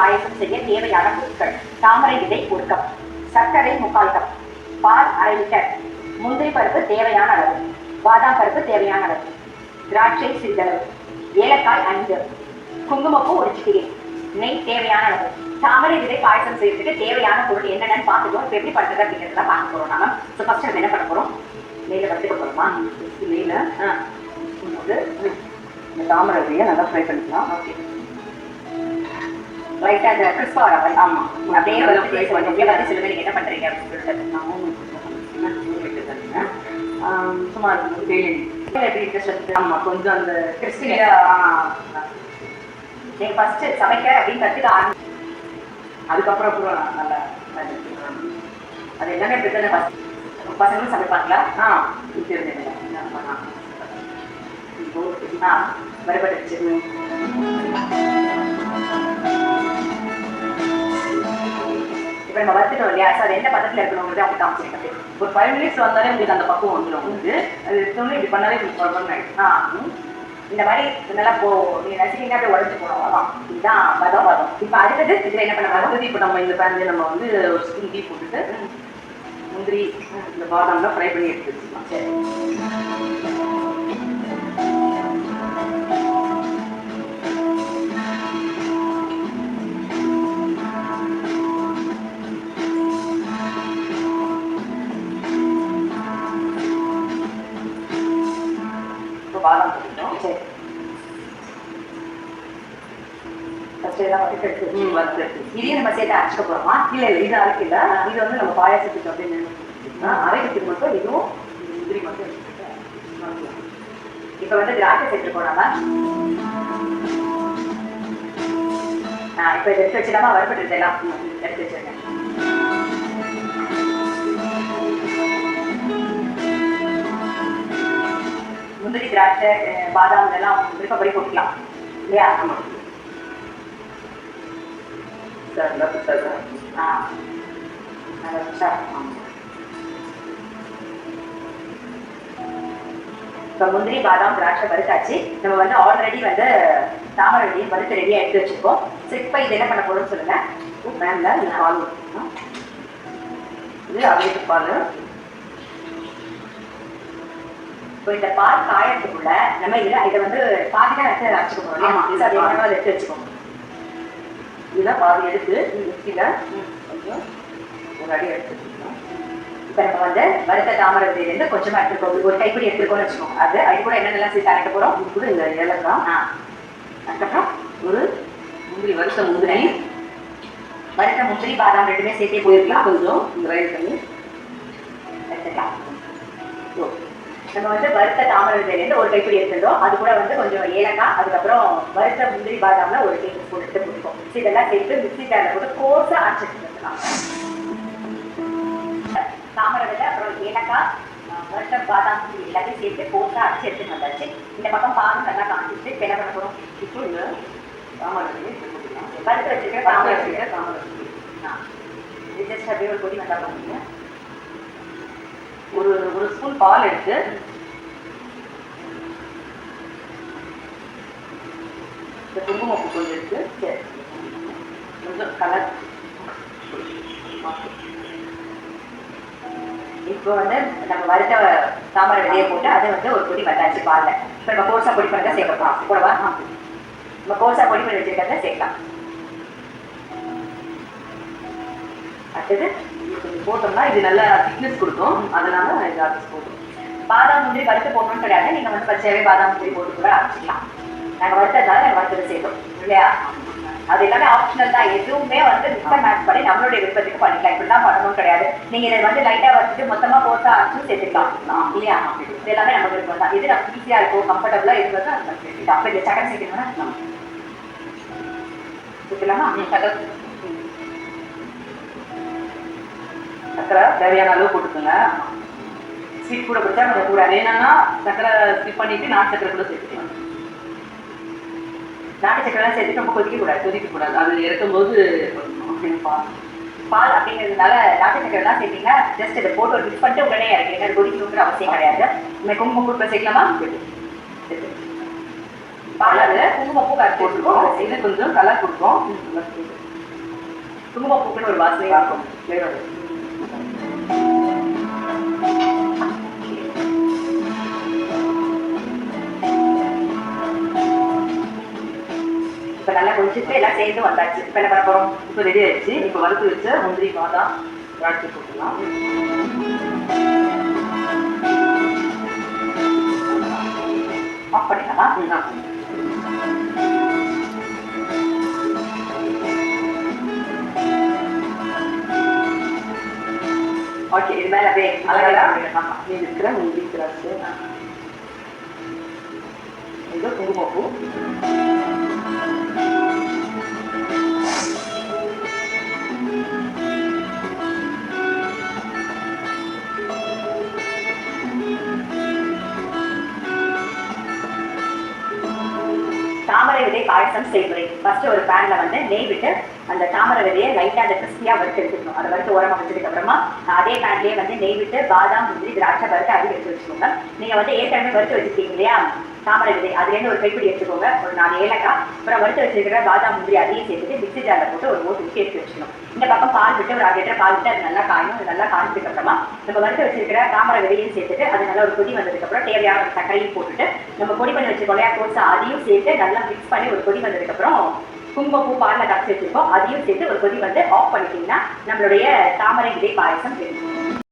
பாயசம் செய்ய தேவையான பொருட்கள்: தாமரை விதை 1 கப், சர்க்கரை 3/4 கப், பால் அரை லிட்டர், முந்திரி பருப்பு தேவையான அளவு, பாதாம் பருப்பு தேவையான அளவு, திராட்சை சிறிதளவு, ஏலக்காய் 5, குங்குமப்பூ 1 சிட்டிகை, நெய் தேவையான அளவு. தாமரை விதை பாயசம் செய்யறதுக்கு தேவையான பொருள் என்னென்னு பார்த்துக்கோ. இப்போ எப்படி பண்ணுறது அப்படிங்கிறத பார்க்க போகிறோம் நாம. ஸோ ஃபர்ஸ்ட் நம்ம என்ன பண்ண போகிறோம்? நெய்யில் வறுத்துக்க போகிறோமா? நெய்யில் வந்து இந்த தாமரை விதையை நல்லா ஃப்ரை பண்ணிக்கலாம். ஓகே, லைட்டாக அந்த கிறிஸ்பாக வர மாதிரி. ஆமாம், அப்படியே வந்து ஃப்ரை பண்ணி வந்து சொல்லுங்கள் நீங்கள் என்ன பண்ணுறீங்க அப்படின்னு சொல்லிட்டு. நான் 3 விட்டு தரீங்க. சும்மா தேயிலை எப்படி இன்ட்ரெஸ்ட் வந்து. ஆமாம், கொஞ்சம் அந்த கிறிஸ்பியாக நீங்கள் ஃபஸ்ட்டு சமைக்க அப்படின்னு கற்றுக்க ஆரம்பி. அதுக்கப்புறம் கூட நல்லா அது எல்லாமே பிரச்சனை. பசங்களும் சமைப்பாங்களா? தெரிஞ்சுங்க. வரப்பட்டுச்சு. இப்போ நம்ம வறுத்துட்டோம் இல்லையா? ஸோ அது எந்த பதத்தில் இருக்கணுங்கிறது அவங்க காமிச்சிருக்கேன். ஒரு 5 மினிட்ஸ் வந்தாலே உங்களுக்கு அந்த பக்குவம் வந்துடும். உங்களுக்கு அது எடுத்தோன்னே இப்படி பண்ணாலே உங்களுக்கு குழப்பம் ஆகிடும். இந்த மாதிரி நல்லா நீங்கள் ரசிக்கிங்க அப்படியே உடஞ்சி போகணும். அதான் இதுதான் பதம். இப்போ அடுத்தது இதில் என்ன பண்ண அடுத்தது? இப்போ நம்ம இந்த பேன்லேயே நம்ம வந்து ஒரு ஸ்பூன் டீ போட்டுட்டு முந்திரி இந்த பாதாம்லாம் ஃப்ரை பண்ணி எடுத்து வச்சுக்கலாம். சரி, இப்போ பாதாம் போட்டுட்டோம். சரி, இதையும் நம்ம சேர்த்து அரைச்சிக்க போறோமா? இல்லை, இது அரைக்கல. இது வந்து நம்ம பாயாசத்துக்கு அப்படின்னு அரைக்கிறதுக்கு மட்டும் இதுவும் முந்திரி மட்டும். இப்ப வந்து திராட்சை சேர்த்துருக்கோம் நம்ம. இப்ப இதை எடுத்து வச்சிடாம வறுபட்டு எல்லாம் எடுத்து வச்சிருக்கேன். முந்திரி திராட்சை பாதாம் இதெல்லாம் விருப்பப்படி போட்டுக்கலாம் இல்லையா? இப்போ முந்திரி பாதாம் திராட்சை வறுத்தாச்சு. நம்ம வந்து ஆல்ரெடி வந்து தாமரை விதையும் வறுத்து ரெடியாக எடுத்து வச்சுருக்கோம். ஸோ இப்போ இது என்ன பண்ண போகிறோம்னு சொல்லுங்கள். மேலே இது பால் ஊற்றணும். இது அவையத்து பால். இப்போ இந்த பால் காயறதுக்குள்ள நம்ம இதை வந்து பாதிதான் எடுத்து அரைச்சிக்க போகிறோம். அதை எடுத்து வச்சுக்கோங்க. இதெல்லாம் பாதி எடுத்து மிக்சியில் கொஞ்சம் ஒரு அடி எடுத்துக்கலாம். இப்போ நம்ம வந்து வறுத்த தாமரை விதையிலேருந்து கொஞ்சமாக எடுத்துருக்கோம். ஒரு கைப்பிடி எடுத்துருக்கோம்னு வச்சுக்கோங்க. அது கூட என்னென்னலாம் சேர்த்து அரைக்க போகிறோம்? இது கூட இந்த ஏலக்காய், அதுக்கப்புறம் ஒரு முந்திரி, வறுத்த முந்திரி பாதாம் ரெண்டுமே சேர்த்தே போயிருக்கலாம். கொஞ்சம் இந்த ரைஸ் பண்ணி எடுத்துக்கலாம். நம்ம வந்து வறுத்த தாமரை விதையிலேருந்து ஒரு கைப்பிடி எடுத்துருந்தோம். அது கூட வந்து கொஞ்சம் ஏலக்காய், அதுக்கப்புறம் வறுத்த முந்திரி பாதாம்ல ஒரு டேபிள் ஸ்பூன் எடுத்து போட்டுக்கோம். இதெல்லாம் சேர்த்து மிக்ஸி ஜாரில் போட்டு கோர்ஸாக அரைச்சிட்டு வந்துடலாம். தாமரை விதை, அப்புறம் ஏலக்காய், வறுத்த பாதாம் முந்திரி எல்லாத்தையும் சேர்த்து கோர்ஸாக அரைச்சி எடுத்துட்டு வந்தாச்சு. இந்த பக்கம் பாலும் நல்லா காமிச்சிட்டு இப்போ என்ன பண்ண போகிறோம்? இப்போ இந்த தாமரை வறுத்து வச்சுருக்க தாமரை இது ஜஸ்ட் அப்படியே ஒரு கொடி வந்தால் பண்ணுங்க. ஒரு ஸ்பூன் பால் எடுத்து இந்த குங்குமப்பூ கொஞ்சம் எடுத்து கொஞ்சம் கலர். இப்போ வந்து நம்ம வறுத்த தாமரை விதையை போட்டு அதை வந்து ஒரு பொடி வந்தாச்சு பாலில். இப்போ நம்ம கோர்ஸாக பொடி பண்ணி சேர்க்கலாம். கூடவா? நம்ம கோர்ஸாக பொடி பண்ணி வச்சுருக்கிறத சேர்க்கலாம். அடுத்தது கொஞ்சம் போட்டோம்னா இது நல்லா திக்னஸ் கொடுக்கும். அதனால இது அரைச்சி போட்டோம். பாதாம் முந்திரி வறுத்து போடணும்னு கிடையாது. நீங்கள் வந்து பச்சையாகவே பாதாம் முந்திரி போட்டு கூட அரைச்சிக்கலாம். நாங்கள் வறுத்ததுனால நாங்கள் வறுத்ததை சேர்த்தோம் இல்லையா? அது எல்லாமே ஆப்ஷனல் தான். எதுவுமே வந்து மிக்சர் மேட்ச் பண்ணி நம்மளுடைய விருப்பத்துக்கு பண்ணிக்கலாம். இப்படிலாம் பண்ணணும்னு கிடையாது. நீங்கள் இதை வந்து லைட்டாக வச்சுட்டு மொத்தமாக போட்டு அரைச்சும் சேர்த்துக்கலாம் இல்லையா? இது எல்லாமே நம்ம விருப்பம் தான். இது நமக்கு ஈஸியாக இருக்கும், கம்ஃபர்டபுளாக இருக்கிறது அது நம்ம சேர்த்துக்கலாம். அப்போ இந்த சக்கரை சேர்க்கணும்னா சேர்க்கலாமா? சக்கரை தேவையான அளவு போட்டுக்கோங்க. ஸ்வீட் கூட பிடிச்சா கொஞ்சம் கூட வேணும்னா சக்கரை ஸ்கிப் பண்ணிட்டு நாட்டு சக்கரை கூட சேர்த்துக்கலாம். நாட்டு சக்கரை சேர்த்துட்டு ரொம்ப கொதிக்கக்கூடாது. அது இறக்கும்போது பால் அப்படிங்கிறதுனால நாட்டு சக்கரை தான் சேர்த்தீங்கன்னா ஜஸ்ட் இதை போட்டு ஒரு மிக்ஸ் பண்ணிட்டு உடனே இறக்கிறீங்க. அது கொதிக்கணுங்கிற அவசியம் கிடையாது. நம்ம குங்குமப்பூ கூட சேர்க்கலாமா? பால் அது குங்குமப்பூ போட்டுருக்கோம். இது கொஞ்சம் கலர் கொடுக்கும். குங்குமப்பூக்குன்னு ஒரு வாசனையா இருக்கும். இப்போ நல்லா கொஞ்சிட்டு எல்லாம் சேர்ந்து வந்தாச்சு. இப்போ என்ன பண்ண போறோம்? இப்போ ரெடி ஆயிடுச்சு. இப்போ வறுத்து வச்ச முந்திரி, பாதாம், திராட்சை போட்டுக்கலாம். ஆஃப் பண்ணிக்கலாம். ஓகே, இது மேலே அப்படியே அழகா மீன் இருக்கிற முந்திரி, திராட்சை, இது குங்குமப்பூ. தாமரை விதை பாயசம் செய்முறை. ஃபர்ஸ்ட் ஒரு பேன்ல வந்து நெய் விட்டு அந்த தாமரை விதையை லைட்டா அந்த கிறிஸ்பியா வறுத்து எடுத்துக்கணும். அதை வறுத்து ஓரமா வச்சதுக்கு அப்புறமா அதே பேன்லயே வந்து நெய் விட்டு பாதாம், முந்திரி, திராட்சை வறுத்து அடி எடுத்து வச்சுக்கோங்க. நீங்க வந்து ஏற்கனவே வறுத்து வச்சிருக்கீங்க இல்லையா தாமரை விதை, அதுலேருந்து ஒரு கைப்பிடி எடுத்துக்கோங்க. ஒரு 4 ஏலக்காய், அப்புறம் வறுத்து வச்சிருக்கிற பாதாம், முந்திரி அதையும் சேர்த்துட்டு மிக்ஸி ஜார்ல போட்டு ஒரு ஓட்டு ஊற்றி எடுத்து வச்சுக்கணும். இந்த பக்கம் பால் விட்டு ஒரு 1/2 லிட்டர் பால் விட்டு அது நல்லா காயும். அது நல்லா காய்ச்சதுக்கு அப்புறமா நம்ம வறுத்து வச்சிருக்கிற தாமரை விதையும் சேர்த்துட்டு அது நல்லா ஒரு கொதி வந்ததுக்கு அப்புறம் தேவையான ஒரு சர்க்கரையும் போட்டுட்டு நம்ம பொடி பண்ணி வச்சிருக்கோம் இல்லையா கோசா, அதையும் சேர்த்து நல்லா மிக்ஸ் பண்ணி ஒரு கொதி வந்ததுக்கு அப்புறம் குங்குமப்பூ பாலில் கரைச்சி வச்சிருக்கோம், அதையும் சேர்த்து ஒரு கொதி வந்து ஆஃப் பண்ணிட்டீங்கன்னா நம்மளுடைய தாமரை விதை பாயசம் ரெடி.